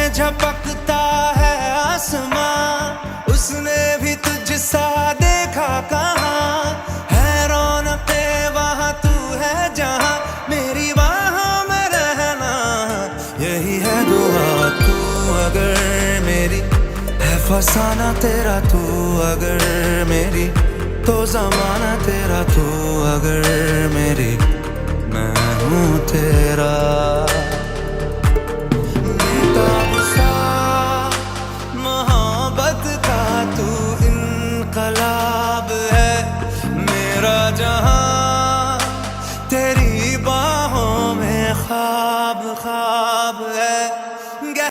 में झपकता है आसमां, उसने भी तुझसा देखा कहाँ। है रौनके वहाँ तू है जहाँ, मेरी बाहों में रहना यही है दुआ। तू अगर मेरी है फसाना तेरा, तू अगर मेरी तो ज़माना तेरा, तू अगर मेरी मैं हूँ तेरा।